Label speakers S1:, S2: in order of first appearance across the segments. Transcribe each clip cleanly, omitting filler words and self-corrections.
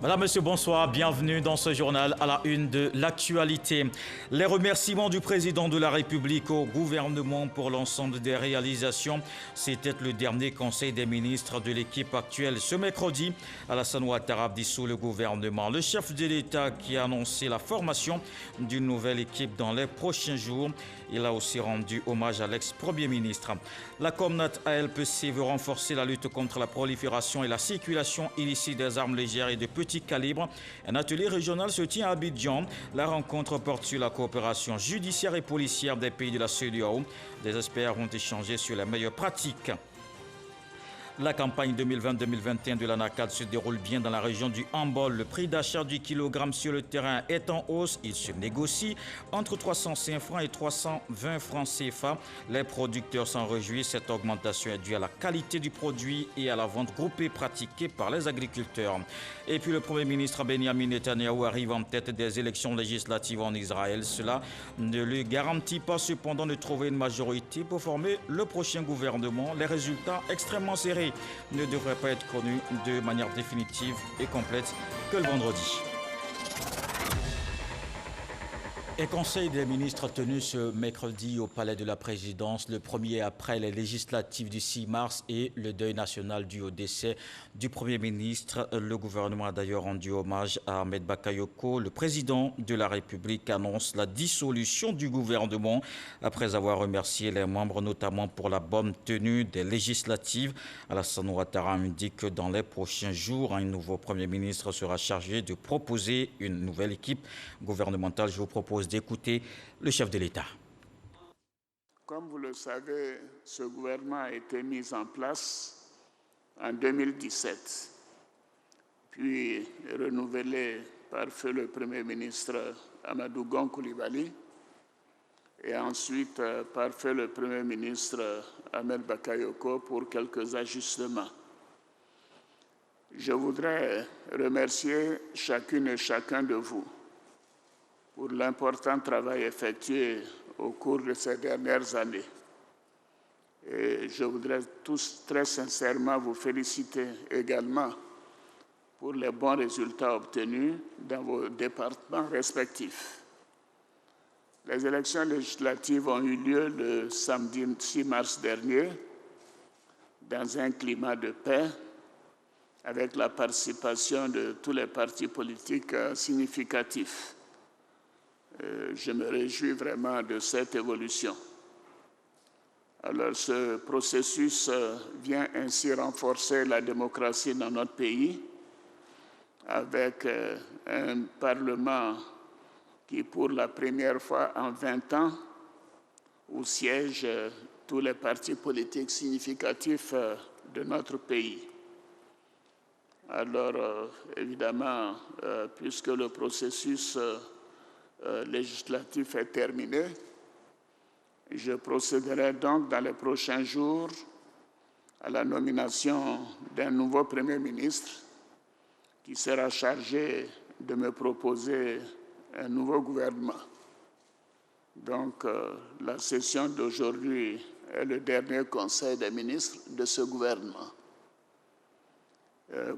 S1: Madame, Monsieur, bonsoir. Bienvenue dans ce journal à la une de l'actualité. Les remerciements du président de la République au gouvernement pour l'ensemble des réalisations. C'était le dernier conseil des ministres de l'équipe actuelle. Ce mercredi, Alassane Ouattara dissout le gouvernement. Le chef de l'État qui a annoncé la formation d'une nouvelle équipe dans les prochains jours. Il a aussi rendu hommage à l'ex-premier ministre. La Comnat ALPC veut renforcer la lutte contre la prolifération et la circulation illicite des armes légères et de petit calibre. Un atelier régional se tient à Abidjan. La rencontre porte sur la coopération judiciaire et policière des pays de la CEDEAO. Des experts vont échanger sur les meilleures pratiques. La campagne 2020-2021 de l'ANACAD se déroule bien dans la région du handball. Le prix d'achat du kilogramme sur le terrain est en hausse. Il se négocie entre 305 francs et 320 francs CFA. Les producteurs s'en réjouissent. Cette augmentation est due à la qualité du produit et à la vente groupée pratiquée par les agriculteurs. Et puis le Premier ministre Benjamin Netanyahu arrive en tête des élections législatives en Israël. Cela ne lui garantit pas cependant de trouver une majorité pour former le prochain gouvernement. Les résultats extrêmement serrés ne devrait pas être connu de manière définitive et complète que le vendredi. Un conseil des ministres tenu ce mercredi au palais de la présidence, le premier après les législatives du 6 mars et le deuil national dû au décès du Premier ministre. Le gouvernement a d'ailleurs rendu hommage à Ahmed Bakayoko. Le président de la République annonce la dissolution du gouvernement après avoir remercié les membres, notamment pour la bonne tenue des législatives. Alassane Ouattara indique que dans les prochains jours, un nouveau Premier ministre sera chargé de proposer une nouvelle équipe gouvernementale. Je vous propose d'écouter le chef de l'État.
S2: Comme vous le savez, ce gouvernement a été mis en place en 2017, puis renouvelé par feu le Premier ministre Amadou Gon Coulibaly et ensuite par feu le Premier ministre Ahmed Bakayoko pour quelques ajustements. Je voudrais remercier chacune et chacun de vous pour l'important travail effectué au cours de ces dernières années. Et je voudrais tous très sincèrement vous féliciter également pour les bons résultats obtenus dans vos départements respectifs. Les élections législatives ont eu lieu le samedi 6 mars dernier dans un climat de paix avec la participation de tous les partis politiques significatifs. Je me réjouis vraiment de cette évolution. Alors, ce processus vient ainsi renforcer la démocratie dans notre pays avec un Parlement qui, pour la première fois en 20 ans, où siègent tous les partis politiques significatifs de notre pays. Alors, évidemment, puisque le processus législatif est terminé, je procéderai donc dans les prochains jours à la nomination d'un nouveau Premier ministre qui sera chargé de me proposer un nouveau gouvernement. Donc, la session d'aujourd'hui est le dernier conseil des ministres de ce gouvernement.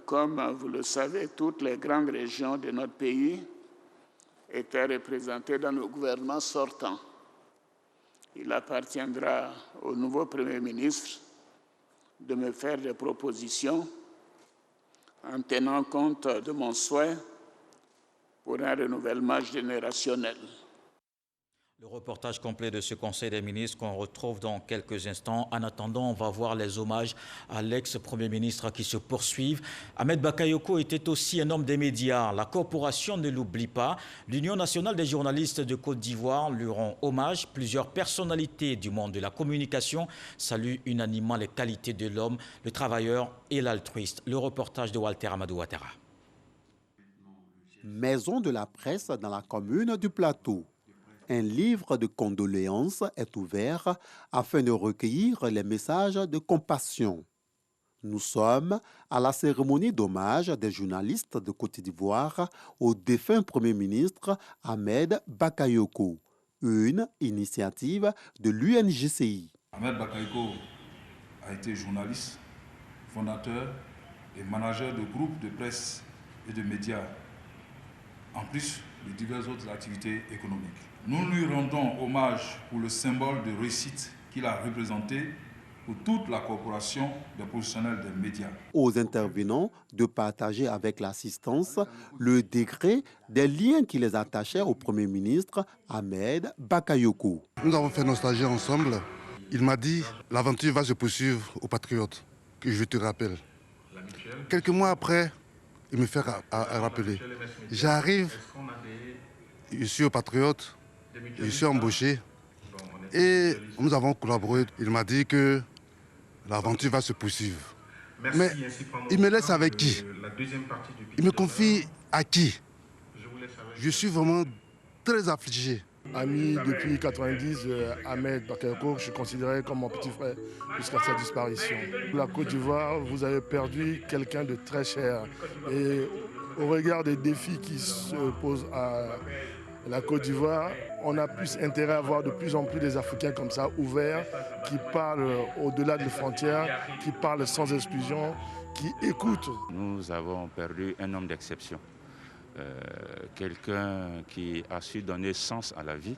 S2: Comme vous le savez, toutes les grandes régions de notre pays étaient représentées dans le gouvernement sortant. Il appartiendra au nouveau Premier ministre de me faire des propositions en tenant compte de mon souhait pour un renouvellement générationnel.
S1: Le reportage complet de ce Conseil des ministres qu'on retrouve dans quelques instants. En attendant, on va voir les hommages à l'ex-premier ministre qui se poursuivent. Ahmed Bakayoko était aussi un homme des médias. La corporation ne l'oublie pas. L'Union nationale des journalistes de Côte d'Ivoire lui rend hommage. Plusieurs personnalités du monde de la communication saluent unanimement les qualités de l'homme, le travailleur et l'altruiste. Le reportage de Walter Amadou Ouattara.
S3: Maison de la presse dans la commune du Plateau. Un livre de condoléances est ouvert afin de recueillir les messages de compassion. Nous sommes à la cérémonie d'hommage des journalistes de Côte d'Ivoire au défunt Premier ministre Ahmed Bakayoko, une initiative de l'UNGCI.
S4: Ahmed Bakayoko a été journaliste, fondateur et manager de groupes de presse et de médias, en plus de diverses autres activités économiques. Nous lui rendons hommage pour le symbole de réussite qu'il a représenté pour toute la corporation des professionnels des médias.
S3: Aux intervenants de partager avec l'assistance le degré des liens qui les attachaient au Premier ministre Ahmed Bakayoko.
S5: Nous avons fait nos stagiaires ensemble. Il m'a dit l'aventure va se poursuivre aux Patriotes, que je te rappelle. Quelques mois après, il me fait rappeler. J'arrive, je suis aux Patriotes, je suis embauché et nous avons collaboré. Il m'a dit que l'aventure va se poursuivre. Mais il me laisse avec qui? Il me confie à qui? Je suis vraiment très affligé.
S6: Ami depuis 1990, Ahmed Bakayoko, je considérais comme mon petit frère jusqu'à sa disparition. La Côte d'Ivoire, vous avez perdu quelqu'un de très cher. Et au regard des défis qui se posent à la Côte d'Ivoire, on a plus intérêt à avoir de plus en plus des Africains comme ça, ouverts, qui parlent au-delà des frontières, qui parlent sans exclusion, qui écoutent.
S7: Nous avons perdu un homme d'exception. Quelqu'un qui a su donner sens à la vie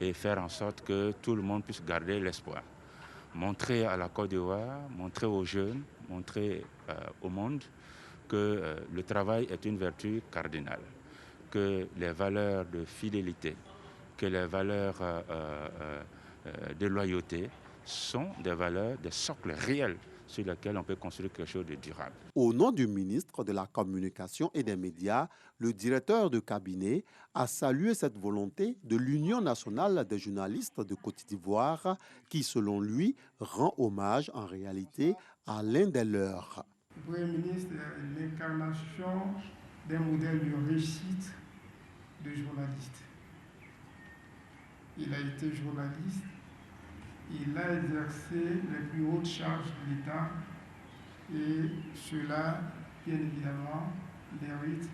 S7: et faire en sorte que tout le monde puisse garder l'espoir. Montrer à la Côte d'Ivoire, montrer aux jeunes, montrer au monde que le travail est une vertu cardinale, que les valeurs de fidélité, que les valeurs de loyauté sont des valeurs, des socles réels sur lesquels on peut construire quelque chose de durable.
S3: Au nom du ministre de la Communication et des Médias, le directeur de cabinet a salué cette volonté de l'Union nationale des journalistes de Côte d'Ivoire qui, selon lui, rend hommage en réalité à l'un des leurs.
S8: Le Premier ministre est l'incarnation d'un modèle de réussite de journaliste. Il a été journaliste. Il a exercé les plus hautes charges de l'État et cela, bien évidemment, mérite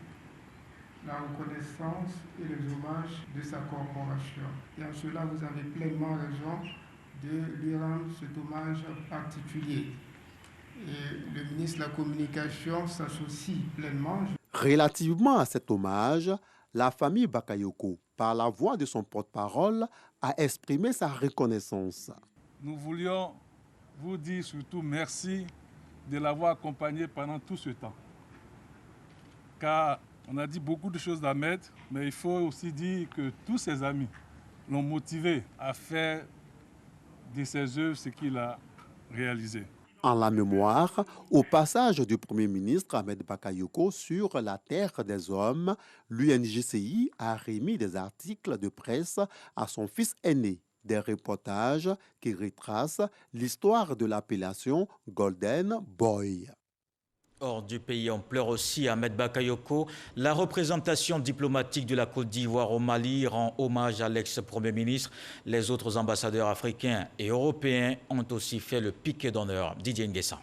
S8: la reconnaissance et les hommages de sa corporation. Et en cela, vous avez pleinement raison de lui rendre cet hommage particulier. Et le ministre de la Communication s'associe pleinement.
S3: Relativement à cet hommage, la famille Bakayoko, par la voix de son porte-parole, a exprimé sa reconnaissance.
S9: Nous voulions vous dire surtout merci de l'avoir accompagné pendant tout ce temps. Car on a dit beaucoup de choses d'Ahmed, mais il faut aussi dire que tous ses amis l'ont motivé à faire de ses œuvres ce qu'il a réalisé.
S3: En la mémoire, au passage du Premier ministre Ahmed Bakayoko sur la Terre des Hommes, l'UNJCI a remis des articles de presse à son fils aîné, des reportages qui retracent l'histoire de l'appellation Golden Boy.
S1: Hors du pays, on pleure aussi Ahmed Bakayoko. La représentation diplomatique de la Côte d'Ivoire au Mali rend hommage à l'ex-premier ministre. Les autres ambassadeurs africains et européens ont aussi fait le piquet d'honneur. Didier Nguessa.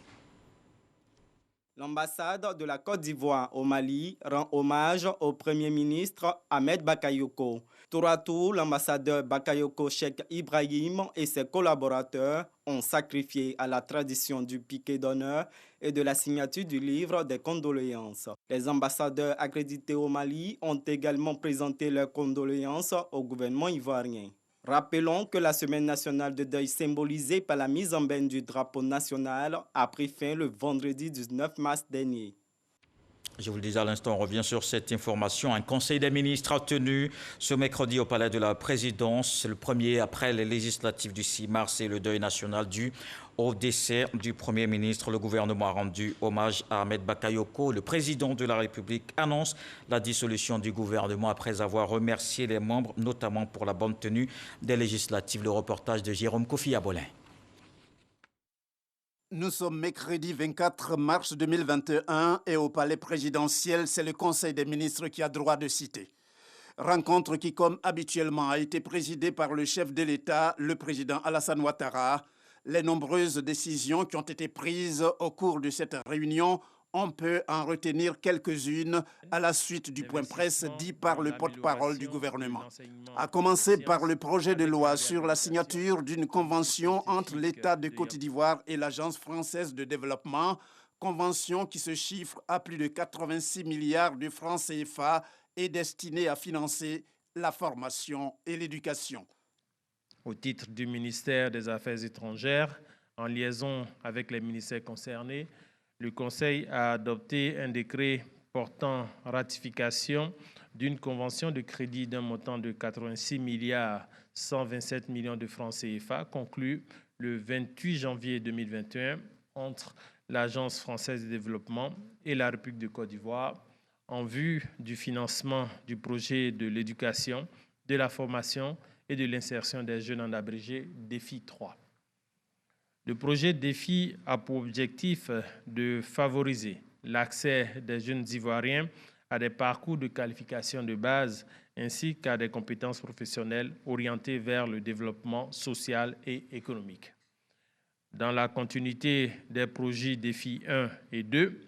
S10: L'ambassade de la Côte d'Ivoire au Mali rend hommage au Premier ministre Ahmed Bakayoko. Tour à tour, l'ambassadeur Bakayoko Cheikh Ibrahim et ses collaborateurs ont sacrifié à la tradition du piquet d'honneur et de la signature du livre des condoléances. Les ambassadeurs accrédités au Mali ont également présenté leurs condoléances au gouvernement ivoirien. Rappelons que la semaine nationale de deuil symbolisée par la mise en berne du drapeau national a pris fin le vendredi 19 mars dernier.
S1: Je vous le disais à l'instant, on revient sur cette information. Un conseil des ministres a tenu ce mercredi au palais de la présidence. C'est le premier après les législatives du 6 mars et le deuil national dû au décès du Premier ministre. Le gouvernement a rendu hommage à Ahmed Bakayoko. Le président de la République annonce la dissolution du gouvernement après avoir remercié les membres, notamment pour la bonne tenue des législatives. Le reportage de Jérôme Kofi Abolin.
S11: Nous sommes mercredi 24 mars 2021 et au palais présidentiel, c'est le Conseil des ministres qui a droit de citer. Rencontre qui, comme habituellement, a été présidée par le chef de l'État, le président Alassane Ouattara. Les nombreuses décisions qui ont été prises au cours de cette réunion, on peut en retenir quelques-unes à la suite du point presse dit par le porte-parole du gouvernement. À commencer par le projet de loi sur la signature d'une convention entre l'État de Côte d'Ivoire et l'Agence française de développement convention qui se chiffre à plus de 86 milliards de francs CFA est destinée à financer la formation et l'éducation.
S12: Au titre du ministère des Affaires étrangères, en liaison avec les ministères concernés, le Conseil a adopté un décret portant ratification d'une convention de crédit d'un montant de 86 milliards 127 millions de francs CFA conclue le 28 janvier 2021 entre l'Agence française de développement et la République de Côte d'Ivoire en vue du financement du projet de l'éducation, de la formation et de l'insertion des jeunes en abrégé DEFI 3. Le projet DEFI a pour objectif de favoriser l'accès des jeunes Ivoiriens à des parcours de qualification de base ainsi qu'à des compétences professionnelles orientées vers le développement social et économique. Dans la continuité des projets DEFI 1 et 2,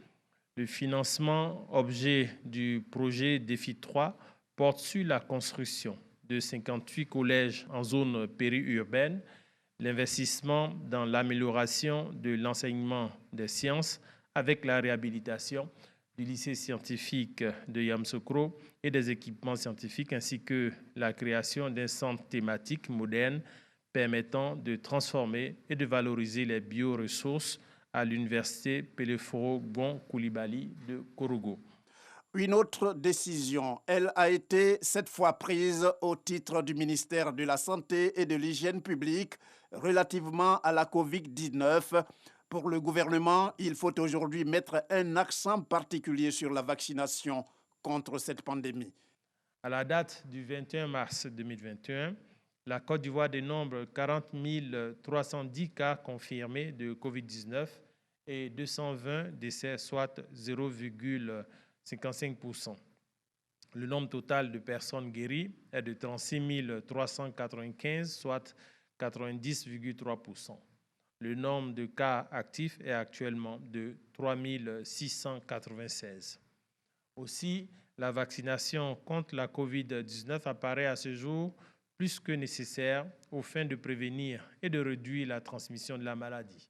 S12: le financement objet du projet DEFI 3 porte sur la construction de 58 collèges en zone périurbaine, l'investissement dans l'amélioration de l'enseignement des sciences avec la réhabilitation du lycée scientifique de Yamoussoukro et des équipements scientifiques, ainsi que la création d'un centre thématique moderne permettant de transformer et de valoriser les bioressources à l'université Peleforo-Gon Coulibaly de Korogo.
S11: Une autre décision, elle a été cette fois prise au titre du ministère de la Santé et de l'Hygiène publique relativement à la COVID-19. Pour le gouvernement, il faut aujourd'hui mettre un accent particulier sur la vaccination contre cette pandémie.
S12: À la date du 21 mars 2021, la Côte d'Ivoire dénombre 40 310 cas confirmés de COVID-19 et 220 décès, soit 0,55%. Le nombre total de personnes guéries est de 36 395, soit 90,3%. Le nombre de cas actifs est actuellement de 3 696. Aussi, la vaccination contre la COVID-19 apparaît à ce jour plus que nécessaire aux fins de prévenir et de réduire la transmission de la maladie.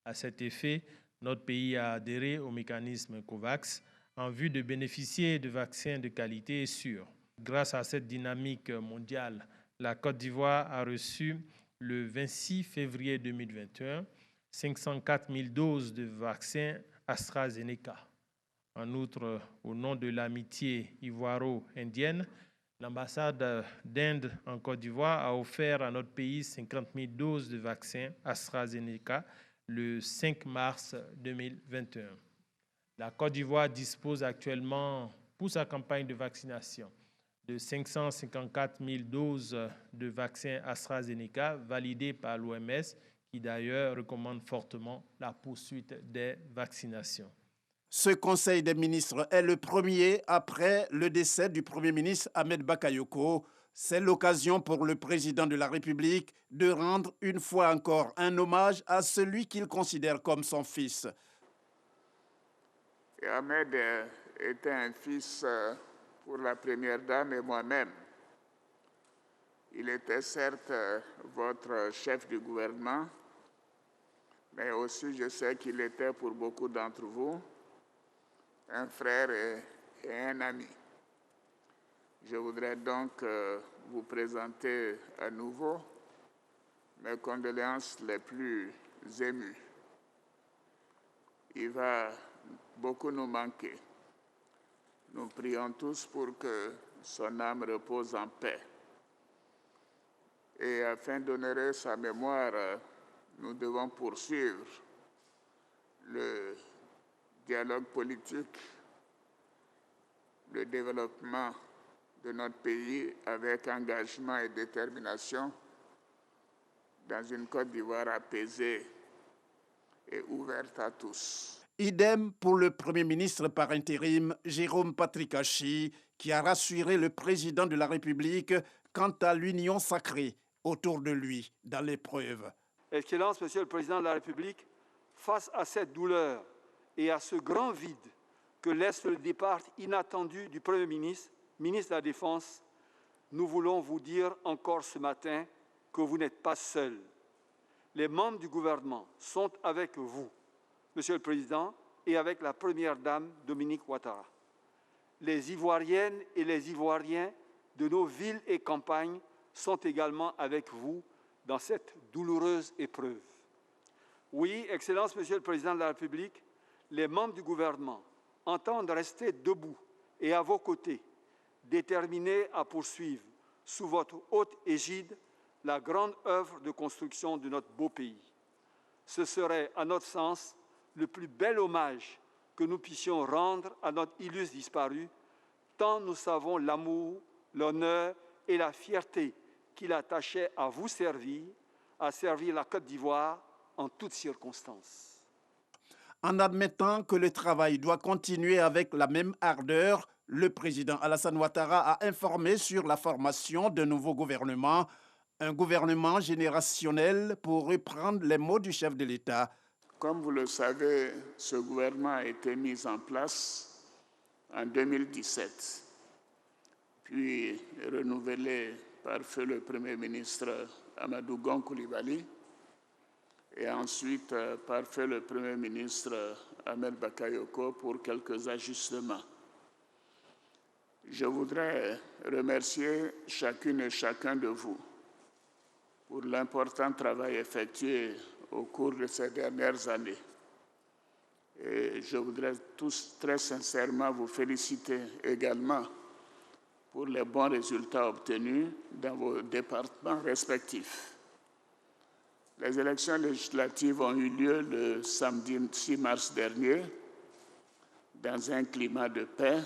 S12: À cet effet, notre pays a adhéré au mécanisme COVAX en vue de bénéficier de vaccins de qualité et sûrs. Grâce à cette dynamique mondiale, la Côte d'Ivoire a reçu le 26 février 2021 504 000 doses de vaccins AstraZeneca. En outre, au nom de l'amitié ivoiro-indienne, l'ambassade d'Inde en Côte d'Ivoire a offert à notre pays 50 000 doses de vaccins AstraZeneca le 5 mars 2021. La Côte d'Ivoire dispose actuellement, pour sa campagne de vaccination, de 554 000 doses de vaccins AstraZeneca validées par l'OMS, qui d'ailleurs recommande fortement la poursuite des vaccinations.
S11: Ce Conseil des ministres est le premier après le décès du Premier ministre Ahmed Bakayoko. C'est l'occasion pour le président de la République de rendre une fois encore un hommage à celui qu'il considère comme son fils.
S2: Et Ahmed était un fils pour la première dame et moi-même. Il était certes votre chef du gouvernement, mais aussi je sais qu'il était pour beaucoup d'entre vous un frère et un ami. Je voudrais donc vous présenter à nouveau mes condoléances les plus émues. Il va beaucoup nous manquer. Nous prions tous pour que son âme repose en paix. Et afin d'honorer sa mémoire, nous devons poursuivre le dialogue politique, le développement de notre pays avec engagement et détermination dans une Côte d'Ivoire apaisée et ouverte à tous.
S11: Idem pour le Premier ministre par intérim, Jérôme Patrick-Achi, qui a rassuré le président de la République quant à l'union sacrée autour de lui dans l'épreuve.
S13: Excellence, Monsieur le Président de la République, face à cette douleur et à ce grand vide que laisse le départ inattendu du Premier ministre, ministre de la Défense, nous voulons vous dire encore ce matin que vous n'êtes pas seul. Les membres du gouvernement sont avec vous. Monsieur le Président, et avec la première dame Dominique Ouattara. Les Ivoiriennes et les Ivoiriens de nos villes et campagnes sont également avec vous dans cette douloureuse épreuve. Oui, Excellence, Monsieur le Président de la République, les membres du gouvernement entendent rester debout et à vos côtés, déterminés à poursuivre sous votre haute égide la grande œuvre de construction de notre beau pays. Ce serait, à notre sens, le plus bel hommage que nous puissions rendre à notre illustre disparu, tant nous savons l'amour, l'honneur et la fierté qu'il attachait à vous servir, à servir la Côte d'Ivoire en toutes circonstances.
S11: En admettant que le travail doit continuer avec la même ardeur, le président Alassane Ouattara a informé sur la formation d'un nouveau gouvernement, un gouvernement générationnel pour reprendre les mots du chef de l'État.
S2: Comme vous le savez, ce gouvernement a été mis en place en 2017, puis renouvelé par feu le Premier ministre Amadou Gon Coulibaly et ensuite par feu le Premier ministre Ahmed Bakayoko pour quelques ajustements. Je voudrais remercier chacune et chacun de vous pour l'important travail effectué au cours de ces dernières années. Et je voudrais tous très sincèrement vous féliciter également pour les bons résultats obtenus dans vos départements respectifs. Les élections législatives ont eu lieu le samedi 6 mars dernier dans un climat de paix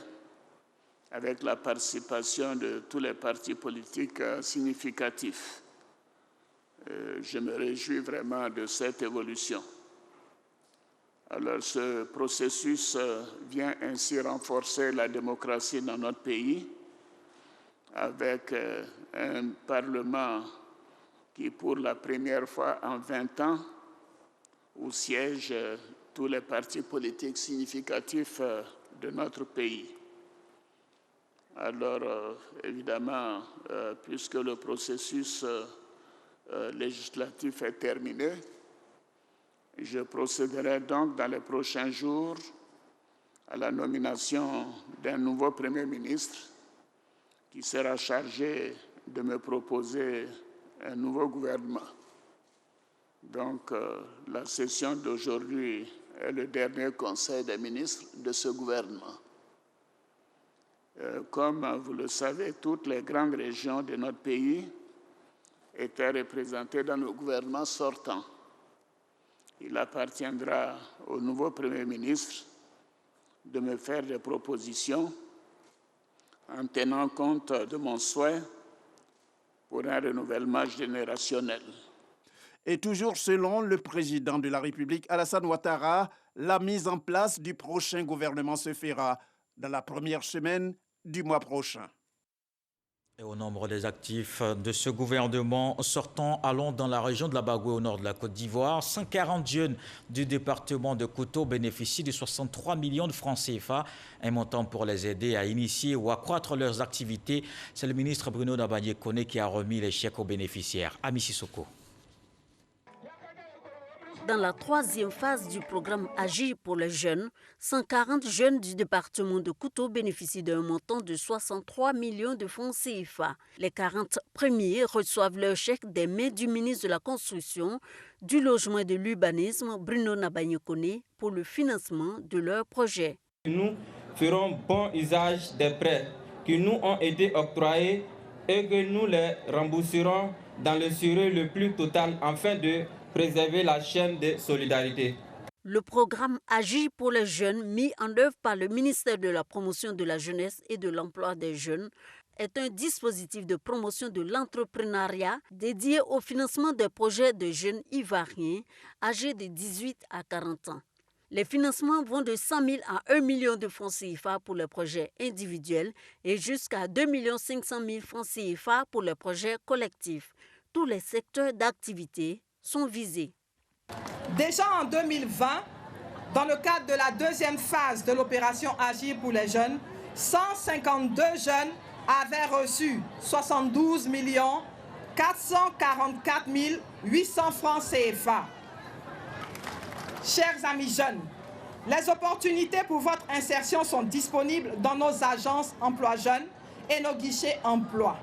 S2: avec la participation de tous les partis politiques significatifs. Je me réjouis vraiment de cette évolution. Alors, ce processus vient ainsi renforcer la démocratie dans notre pays avec un Parlement qui, pour la première fois en 20 ans, où siègent tous les partis politiques significatifs de notre pays. Alors, évidemment, puisque le processus législatif est terminé, je procéderai donc dans les prochains jours à la nomination d'un nouveau Premier ministre qui sera chargé de me proposer un nouveau gouvernement. Donc, la session d'aujourd'hui est le dernier Conseil des ministres de ce gouvernement. Comme vous le savez, toutes les grandes régions de notre pays étaient représentées dans le gouvernement sortant. Il appartiendra au nouveau Premier ministre de me faire des propositions en tenant compte de mon souhait pour un renouvellement générationnel.
S11: Et toujours selon le président de la République, Alassane Ouattara, la mise en place du prochain gouvernement se fera dans la première semaine du mois prochain.
S1: Et au nombre des actifs de ce gouvernement sortant, allons dans la région de la Bagoué au nord de la Côte d'Ivoire. 140 jeunes du département de Kouto bénéficient de 63 millions de francs CFA, un montant pour les aider à initier ou accroître leurs activités. C'est le ministre Bruno Nabanye-Koné qui a remis les chèques aux bénéficiaires. Ami Sissoko.
S14: Dans la troisième phase du programme Agir pour les jeunes, 140 jeunes du département de Kouto bénéficient d'un montant de 63 millions de francs CFA. Les 40 premiers reçoivent leur chèque des mains du ministre de la Construction, du Logement et de l'Urbanisme, Bruno Nabanye-Koné, pour le financement de leurs projets.
S15: Nous ferons bon usage des prêts qui nous ont été octroyés et que nous les rembourserons dans le sérieux le plus total afin de préserver la chaîne de solidarité.
S14: Le programme Agir pour les jeunes, mis en œuvre par le ministère de la Promotion de la Jeunesse et de l'Emploi des Jeunes, est un dispositif de promotion de l'entrepreneuriat dédié au financement des projets de jeunes ivoiriens âgés de 18 à 40 ans. Les financements vont de 100 000 à 1 million de francs CFA pour les projets individuels et jusqu'à 2 500 000 francs CFA pour les projets collectifs. Tous les secteurs d'activité sont visés.
S16: Déjà en 2020, dans le cadre de la deuxième phase de l'opération Agir pour les jeunes, 152 jeunes avaient reçu 72 444 800 francs CFA. Chers amis jeunes, Les opportunités pour votre insertion sont disponibles dans nos agences emploi jeunes et nos guichets emploi.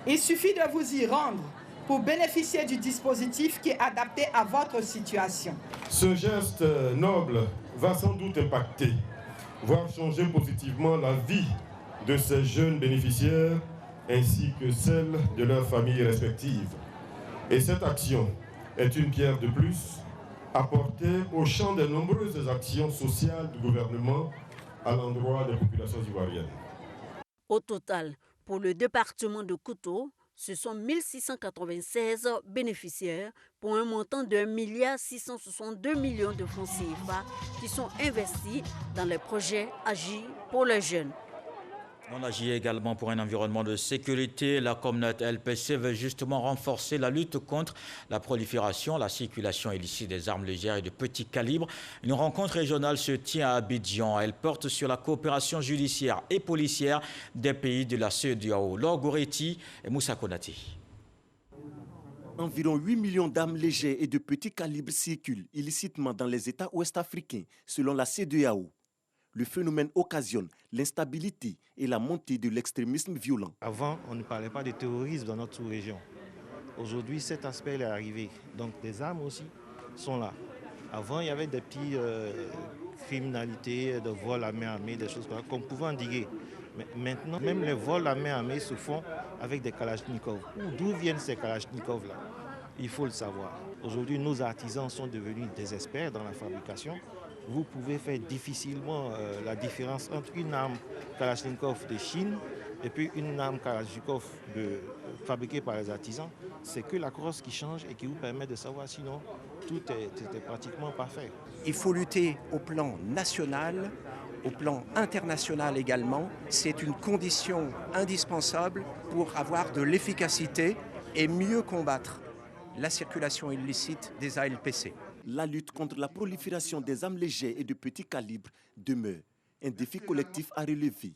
S16: Il suffit de vous y rendre pour bénéficier du dispositif qui est adapté à votre situation.
S17: Ce geste noble va sans doute impacter, voire changer positivement la vie de ces jeunes bénéficiaires ainsi que celle de leurs familles respectives. Et cette action est une pierre de plus apportée au champ des nombreuses actions sociales du gouvernement à l'endroit des populations ivoiriennes.
S14: Au total, pour le département de Kouto, ce sont 1696 bénéficiaires pour un montant de 1,662 milliard de francs CFA qui sont investis dans les projets Agir pour les jeunes.
S1: On agit également pour un environnement de sécurité. La communauté LPC veut justement renforcer la lutte contre la prolifération, la circulation illicite des armes légères et de petit calibre. Une rencontre régionale se tient à Abidjan. Elle porte sur la coopération judiciaire et policière des pays de la CEDEAO. Laure Goretti et Moussa Konati.
S18: Environ 8 millions d'armes légères et de petit calibre circulent illicitement dans les États ouest-africains, selon la CEDEAO. Le phénomène occasionne l'instabilité et la montée de l'extrémisme violent.
S19: Avant, on ne parlait pas de terrorisme dans notre sous-région. Aujourd'hui, cet aspect est arrivé. Donc, des armes aussi sont là. Avant, il y avait des petites criminalités, de vols à main armée, des choses comme ça, qu'on pouvait endiguer. Mais maintenant, même les vols à main armée se font avec des kalachnikovs. D'où viennent ces kalachnikovs-là? Il faut le savoir. Aujourd'hui, nos artisans sont devenus des experts dans la fabrication. Vous pouvez faire difficilement la différence entre une arme Kalachnikov de Chine et puis une arme Kalachnikov fabriquée par les artisans. C'est que la crosse qui change et qui vous permet de savoir, sinon tout est pratiquement parfait.
S20: Il faut lutter au plan national, au plan international également. C'est une condition indispensable pour avoir de l'efficacité et mieux combattre la circulation illicite des ALPC.
S18: La lutte contre la prolifération des armes légères et de petit calibre demeure un défi collectif à relever.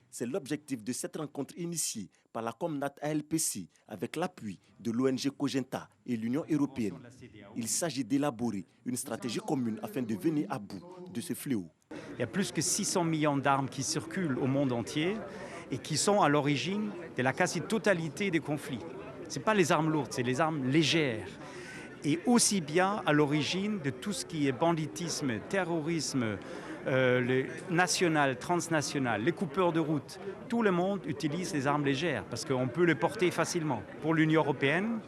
S18: C'est l'objectif de cette rencontre initiée par la Comnat ALPC avec l'appui de l'ONG Cogenta et l'Union européenne. Il s'agit d'élaborer une stratégie commune afin de venir à bout de ce fléau.
S21: Il y a plus que 600 millions d'armes qui circulent au monde entier et qui sont à l'origine de la quasi-totalité des conflits. Ce n'est pas les armes lourdes, c'est les armes légères. Et aussi bien à l'origine de tout ce qui est banditisme, terrorisme, le national, transnational, les coupeurs de route. Tout le monde utilise les armes légères parce qu'on peut les porter facilement. Pour l'Union européenne,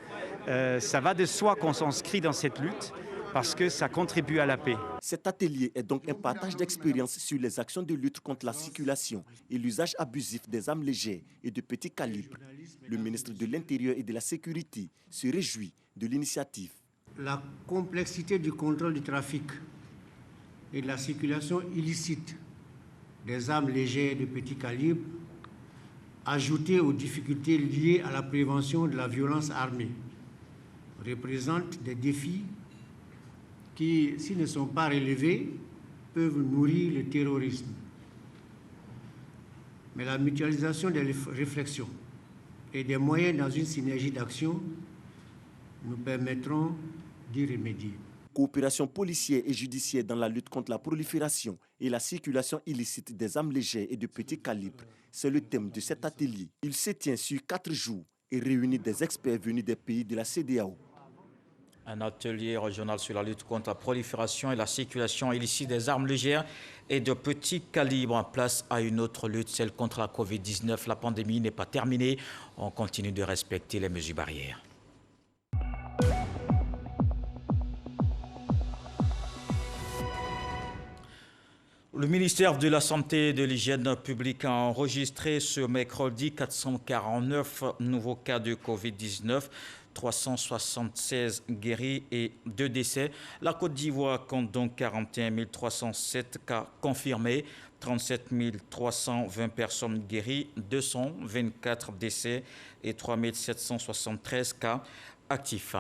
S21: ça va de soi qu'on s'inscrit dans cette lutte parce que ça contribue à la paix.
S18: Cet atelier est donc un partage d'expériences sur les actions de lutte contre la circulation et l'usage abusif des armes légères et de petit calibre. Le ministre de l'Intérieur et de la Sécurité se réjouit de l'initiative.
S22: La complexité du contrôle du trafic et de la circulation illicite des armes légères de petit calibre, ajoutée aux difficultés liées à la prévention de la violence armée, représente des défis qui, s'ils ne sont pas relevés, peuvent nourrir le terrorisme. Mais la mutualisation des réflexions et des moyens dans une synergie d'action nous permettront d'y remédier.
S18: Coopération policière et judiciaire dans la lutte contre la prolifération et la circulation illicite des armes légères et de petit calibre, c'est le thème de cet atelier. Il se tient sur 4 jours et réunit des experts venus des pays de la CEDEAO.
S1: Un atelier régional sur la lutte contre la prolifération et la circulation illicite des armes légères et de petit calibre en place à une autre lutte, celle contre la Covid-19. La pandémie n'est pas terminée. On continue de respecter les mesures barrières. Le ministère de la Santé et de l'Hygiène publique a enregistré ce mercredi 449 nouveaux cas de Covid-19, 376 guéris et 2 décès. La Côte d'Ivoire compte donc 41 307 cas confirmés, 37 320 personnes guéries, 224 décès et 3 773 cas actifs.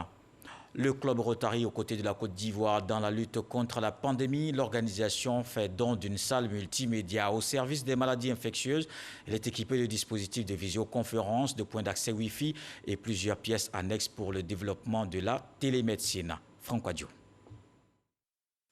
S1: Le club Rotary aux côtés de la Côte d'Ivoire dans la lutte contre la pandémie. L'organisation fait don d'une salle multimédia au service des maladies infectieuses. Elle est équipée de dispositifs de visioconférence, de points d'accès Wi-Fi et plusieurs pièces annexes pour le développement de la télémédecine. Franck Adjo.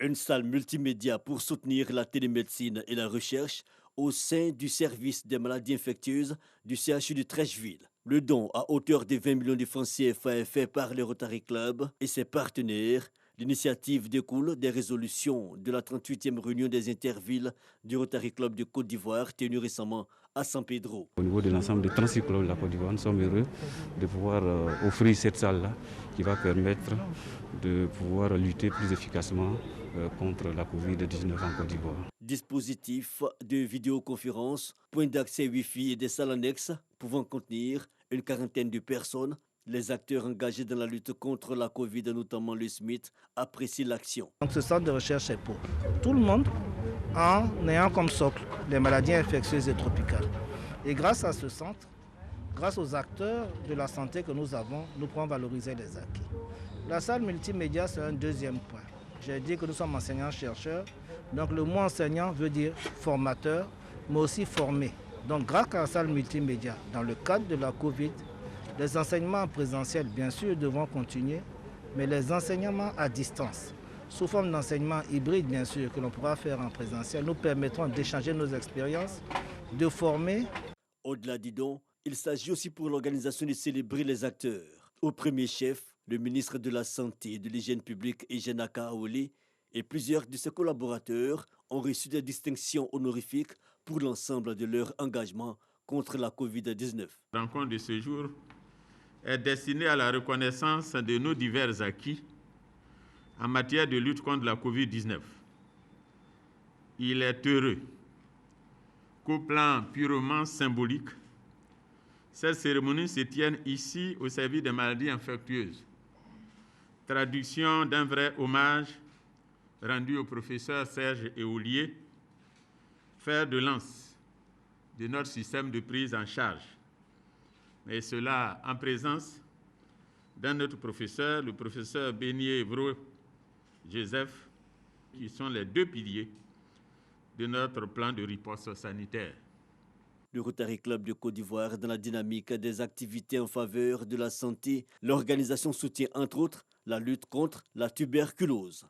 S4: Une salle multimédia pour soutenir la télémédecine et la recherche au sein du service des maladies infectieuses du CHU de Treichville. Le don à hauteur de 20 millions de francs CFA est fait par le Rotary Club et ses partenaires. L'initiative découle des résolutions de la 38e réunion des intervilles du Rotary Club de Côte d'Ivoire tenue récemment à San Pedro.
S5: Au niveau de l'ensemble des 36 clubs de la Côte d'Ivoire, nous sommes heureux de pouvoir offrir cette salle-là qui va permettre de pouvoir lutter plus efficacement contre la Covid-19 en Côte d'Ivoire.
S4: Dispositif de vidéoconférence, point d'accès Wi-Fi et des salles annexes pouvant contenir une quarantaine de personnes. Les acteurs engagés dans la lutte contre la Covid, notamment le SMIT, apprécient l'action.
S23: Donc ce centre de recherche est pour tout le monde en ayant comme socle les maladies infectieuses et tropicales. Et grâce à ce centre, grâce aux acteurs de la santé que nous avons, nous pouvons valoriser les acquis. La salle multimédia, c'est un deuxième point. J'ai dit que nous sommes enseignants-chercheurs. Donc le mot enseignant veut dire formateur, mais aussi formé. Donc grâce à la salle multimédia, dans le cadre de la Covid, les enseignements présentiels, bien sûr, devront continuer, mais les enseignements à distance, sous forme d'enseignement hybride, bien sûr, que l'on pourra faire en présentiel, nous permettront d'échanger nos expériences, de former.
S4: Au-delà du don, il s'agit aussi pour l'organisation de célébrer les acteurs. Au premier chef, le ministre de la Santé et de l'Hygiène publique, Ejenaka Aole, et plusieurs de ses collaborateurs ont reçu des distinctions honorifiques pour l'ensemble de leur engagement contre la Covid-19.
S24: La rencontre de ce jour est destinée à la reconnaissance de nos divers acquis en matière de lutte contre la Covid-19. Il est heureux qu'au plan purement symbolique, cette cérémonie se tienne ici au service des maladies infectieuses. Traduction d'un vrai hommage rendu au professeur Serge Éolier, fer de lance de notre système de prise en charge. Et cela en présence d'un autre professeur, le professeur Bénier Evro Joseph, qui sont les deux piliers de notre plan de riposte sanitaire.
S4: Le Rotary Club de Côte d'Ivoire, dans la dynamique des activités en faveur de la santé, l'organisation soutient entre autres la lutte contre la tuberculose.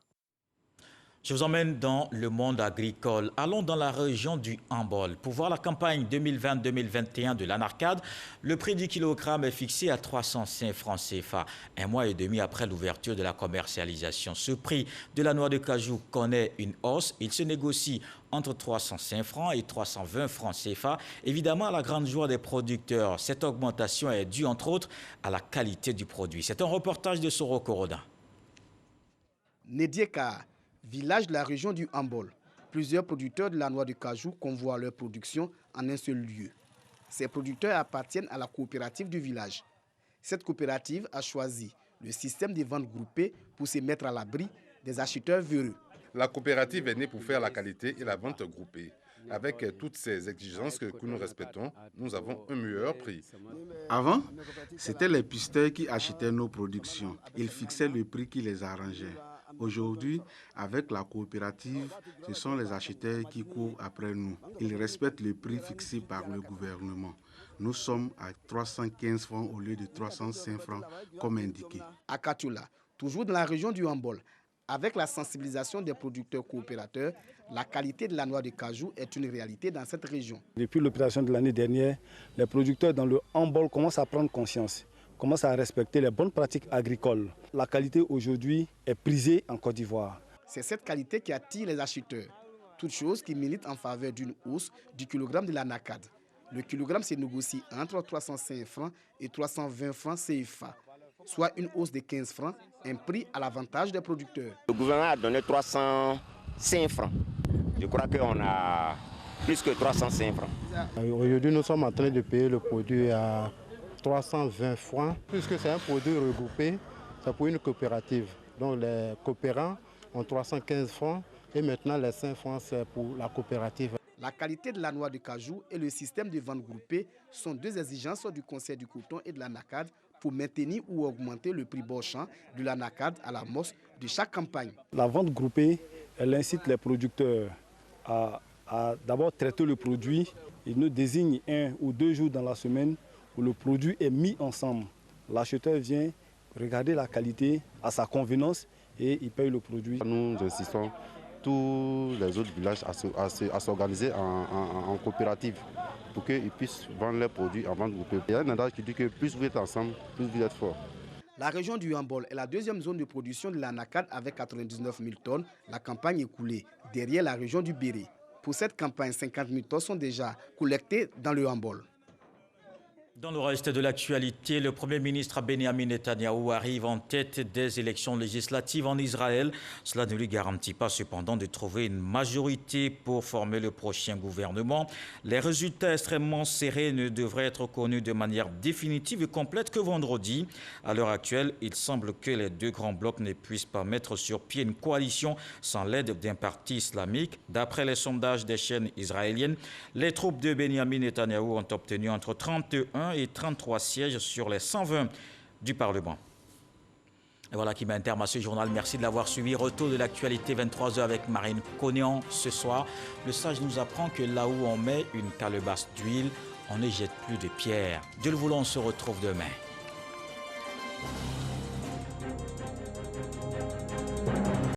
S1: Je vous emmène dans le monde agricole. Allons dans la région du Hambol. Pour voir la campagne 2020-2021 de l'Anarcade, le prix du kilogramme est fixé à 305 francs CFA. Un mois et demi après l'ouverture de la commercialisation, ce prix de la noix de cajou connaît une hausse. Il se négocie entre 305 francs et 320 francs CFA. Évidemment, à la grande joie des producteurs, cette augmentation est due entre autres à la qualité du produit. C'est un reportage de Soro Koroda.
S25: Nedieka, village de la région du Hambol. Plusieurs producteurs de la noix de cajou convoient leur production en un seul lieu. Ces producteurs appartiennent à la coopérative du village. Cette coopérative a choisi le système de vente groupée pour se mettre à l'abri des acheteurs véreux.
S26: La coopérative est née pour faire la qualité et la vente groupée. Avec toutes ces exigences que nous respectons, nous avons un meilleur prix.
S27: Avant, c'était les pisteurs qui achetaient nos productions. Ils fixaient le prix qui les arrangeait. Aujourd'hui, avec la coopérative, ce sont les acheteurs qui courent après nous. Ils respectent le prix fixé par le gouvernement. Nous sommes à 315 francs au lieu de 305 francs comme indiqué.
S25: À Katoula, toujours dans la région du Hambol, avec la sensibilisation des producteurs coopérateurs, la qualité de la noix de cajou est une réalité dans cette région.
S28: Depuis l'opération de l'année dernière, les producteurs dans le Hambol commencent à prendre conscience, commencent à respecter les bonnes pratiques agricoles. La qualité aujourd'hui est prisée en Côte d'Ivoire.
S25: C'est cette qualité qui attire les acheteurs. Toute chose qui milite en faveur d'une hausse du kilogramme de l'anacade. Le kilogramme se négocie entre 305 francs et 320 francs CFA, soit une hausse de 15 francs, un prix à l'avantage des producteurs.
S29: Le gouvernement a donné 305 francs. Je crois qu'on a plus que 305 francs.
S27: Aujourd'hui, nous sommes en train de payer le produit à 320 francs. Puisque c'est un produit regroupé, c'est pour une coopérative. Donc les coopérants ont 315 francs et maintenant les 5 francs c'est pour la coopérative.
S25: La qualité de la noix de cajou et le système de vente groupée sont deux exigences du Conseil du coton et de l'anacade pour maintenir ou augmenter le prix borchant de l'anacade à l'amorce de chaque campagne.
S28: La vente groupée, elle incite les producteurs à d'abord traiter le produit. Ils nous désignent 1 ou 2 jours dans la semaine où le produit est mis ensemble. L'acheteur vient regarder la qualité à sa convenance et ils payent le produit.
S2: Nous insistons tous les autres villages à s'organiser en coopérative pour qu'ils puissent vendre leurs produits en vente groupée. Il y a un adage qui dit que plus vous êtes ensemble, plus vous êtes fort.
S25: La région du Hambol est la deuxième zone de production de l'anacarde avec 99 000 tonnes. La campagne écoulée derrière la région du Béré. Pour cette campagne, 50 000 tonnes sont déjà collectées dans le Hambol.
S1: Dans le reste de l'actualité, le Premier ministre Benjamin Netanyahou arrive en tête des élections législatives en Israël. Cela ne lui garantit pas cependant de trouver une majorité pour former le prochain gouvernement. Les résultats extrêmement serrés ne devraient être connus de manière définitive et complète que vendredi. À l'heure actuelle, il semble que les deux grands blocs ne puissent pas mettre sur pied une coalition sans l'aide d'un parti islamique. D'après les sondages des chaînes israéliennes, les troupes de Benjamin Netanyahou ont obtenu entre 31 et 33 sièges sur les 120 du Parlement. Et voilà qui met un terme à ce journal. Merci de l'avoir suivi. Retour de l'actualité 23h avec Marine Conéan ce soir. Le sage nous apprend que là où on met une calebasse d'huile, on ne jette plus de pierres. Dieu le voulant, on se retrouve demain.